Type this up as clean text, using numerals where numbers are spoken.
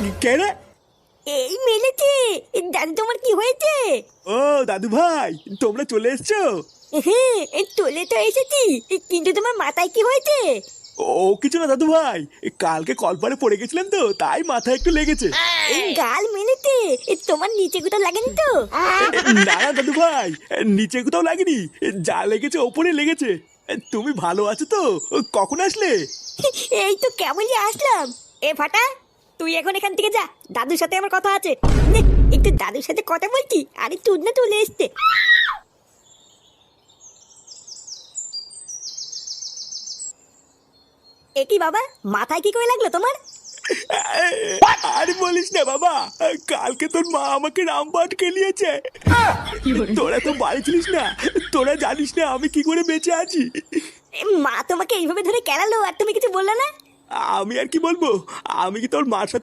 কে রে? এই মেলেছে। দাদু তোমার কি হয়েছে? ও দাদু ভাই, তোমরা চলে এসছো? হ্যাঁ, চলে তো এসেছি, কিন্তু তোমার মাথায় কি হয়েছে? ও কিছু না দাদু ভাই, কালকে কলপারে পড়ে গেছিলাম তো, তাই মাথায় একটু লেগেছে। এই গাল মেলেছে, তোমার নিচে কোথাও লাগেনি তো? না না দাদু ভাই, নিচে কোথাও লাগেনি, যা লেগেছে ওপরে লেগেছে। তুমি ভালো আছো তো? কখন আসলে? এই তো কেমনই আসলাম। এ ফাটা, তুই এখন এখান থেকে যা, দাদুর সাথে আমার কথা আছে। নে, একটু দাদুর সাথে কথা বলছি, আরে তুই না চলে এসছে। এ কি বাবা, মাথায় কি করে লাগলো তোমার? আরে বলিস না বাবা, কালকে তোর মা আমাকে রামবাট খেলিয়েছে। তোরা তো বাড়ি ছিলিস না, তোরা জানিস না আমি কি করে বেঁচে আছি। মা তোমাকে এইভাবে ধরে কেলালো আর তুমি কিছু বললে না? আমি আর কি বলবো, আমি কি তোর মার সাথে